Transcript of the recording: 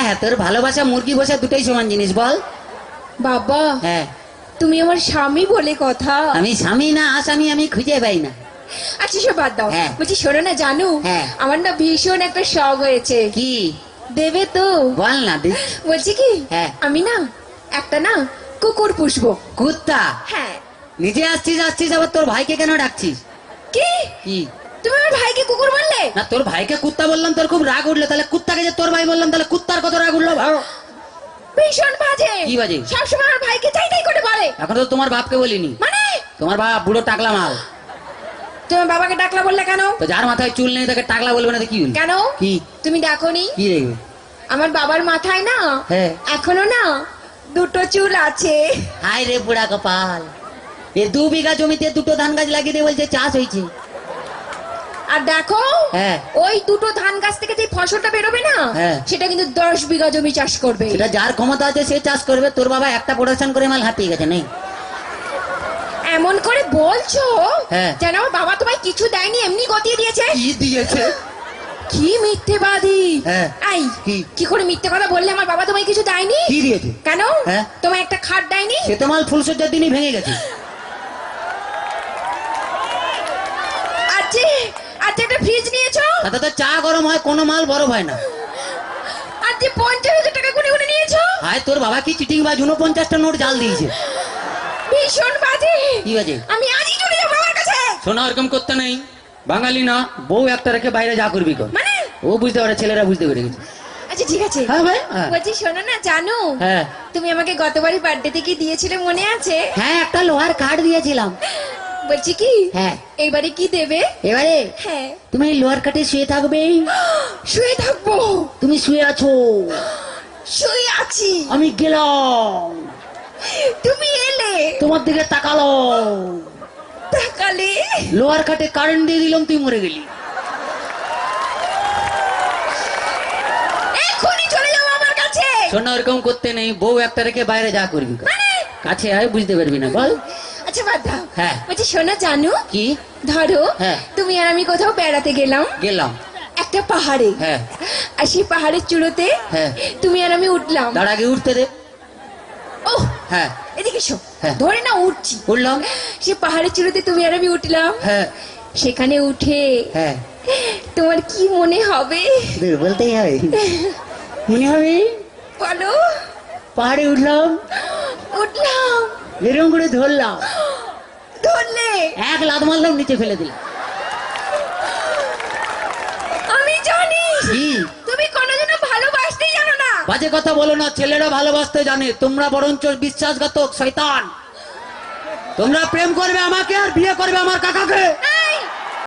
হ্যাঁ, তোর ভালোবাসা মুরগি বসা দুটোই সমান জিনিস, বল। বাবা হ্যাঁ, তুমি আমার স্বামী বলে কথা। আমি স্বামী না আসামি আমি খুঁজে পাই না। আচ্ছা সব বাদ দাও, হ্যাঁ। বলছি শোনো না জানু, হ্যাঁ। আমার না ভীষণ একটা শখ হয়েছে। কি? দেবে তো? বল না দি। বলছি কি, হ্যাঁ। আমি না একটা না কুকুর পুষবো। কুত্তা? হ্যাঁ। নিজে আসছিস আবার তোর ভাইকে কেন ডাকছিস? কি কি? তুমি আমার ভাইকে কুকুর বললে? না, তোর ভাইকে কুত্তা বললাম তোর খুব রাগ উঠলো, তাহলে কুত্তাকে যে তোর ভাই বললাম তাহলে কুত্তার কত রাগ উঠলো ভালো। ভীষণ বাজে। কি বাজে? সবসময় আমার ভাইকে চাই তাই করে বলে। এখন তো তোমার বাপকে বলিনি। মানে তোমার বাপ বুড়ো টাকলা মাল। তোমার বাবাকে ডাকলা বললে কেন? তো যার মাথায় চুল নেই তাকে টাকলা বলবে না তো কি হলো? কেন? কি? তুমি ডাকোনি? কি রেগে? আমার বাবার মাথায় না হ্যাঁ। এখনো না দুটো চুল আছে। হায় রে বুড়া কপাল, এ 2 বিঘা জমিতে দুটো ধান গাছ লাগিয়ে দিয়ে বলছে চাষ হয়েছে। আর দেখো, হ্যাঁ। ওই দুটো ধান গাছ থেকে যে ফসলটা বেরোবে না, হ্যাঁ। সেটা কিন্তু 10 বিঘা জমি চাষ করবে। সেটা যার ক্ষমতা আছে সে চাষ করবে। তোর বাবা একটা প্রোডাকশন করে মাল হাঁপিয়ে গেছে নেই। এমন করে বলছো হ্যাঁ। যেন আমার বাবা তোমায় কিছু দেয়নি, এমনি গতিয়ে দিয়েছে। কি দিয়েছে? কি মিথ্যেবাদী! হ্যাঁ। এই কি? কি করে মিথ্যে কথা বললে? আমার বাবা তোমায় কিছু দেয়নি। কি দিয়েছে? কেন? হ্যাঁ। তোমায় একটা খাট দেয়নি? সে তো মাল ফুলসজ্জার দিনই ভেঙে গেছে। আর যে একটা ফ্রিজ নিয়েছো, তাতে তো চা গরম হয়, কোনো মাল বরফ হয় না। আর যে 50,000 টাকা গুনে গুনে নিয়েছো। হায় তোর বাবা কি চিটিং বাজ, 49টা নোট জাল দিয়েছে। ভীষণ বাজে। কি বাজে? আমি আজই চলে যাবো বাবার কাছে। শোনা, ওরকম করতে নেই। বাঙালি না, বউ একটা রেখে বাইরে যা করবি কর। মানে ও বুঝতে পারে, ছেলেরা বুঝতে পেরে গেছে। আচ্ছা ঠিক আছে। হ্যাঁ ভাই, হ্যাঁ। বলছি শোনো না জানো, হ্যাঁ। তুমি আমাকে গতবারই বার্থডেতে কি দিয়েছিলে মনে আছে? হ্যাঁ, একটা লোহার কাঠ দিয়েছিলাম। বলছি কি, হ্যাঁ। এইবারে কি দেবে? এবারে হ্যাঁ। তুমি এই লোহার কাঠে শুয়ে থাকবে। শুয়ে থাকবো? তুমি শুয়ে আছো, শুয়ে আছি। আমি গেলাম, তুমি এলে, তোমার দিকে তাকালো, তাকালে, লোহার কাঠে কারেন্ট দিয়ে দিলাম, তুই মরে গেলি। এখনই চলে যাবো আমার কাছে। শোনা, ওরকম করতে নেই। বউ একটা রেখে বাইরে যা করবি কর। মানে কাছে আয়, বুঝতে পারবি না, বল। আচ্ছা বাদ দাও। হ্যাঁ। বলছি শোনো জানো, কি? ধরো হ্যাঁ। তুমি আর আমি কোথাও বেড়াতে গেলাম গেলাম। একটা পাহাড়ে। হ্যাঁ। আর সেই পাহাড়ের চূড়োতে হ্যাঁ। তুমি আর আমি উঠলাম। তার আগে উঠতে দে। ও হ্যাঁ। এদিকে এসো। হ্যাঁ। ধরে না উঠছি। উঠলাম। সে পাহাড়ের চূড়োতে তুমি আর আমি উঠলাম। হ্যাঁ। সেখানে উঠে হ্যাঁ। তোমার কি মনে হবে? বলতেই হয়, মনে হবে। বলো। পাহাড়ে উঠলাম, উঠলাম, এরকম করে ধরলাম, ধরলে, এক লাত মারলাম, নিচে ফেলে দিলাম। আমি জানি কি? তুমি কোনোদিনও ভালোবাসতেই জানো না। বাজে কথা বলো না, ছেলেরা ভালোবাসতে জানে, তোমরা বরঞ্চ বিশ্বাসঘাতক শয়তান। তোমরা প্রেম করবে আমাকে আর বিয়ে করবে আমার কাকাকে।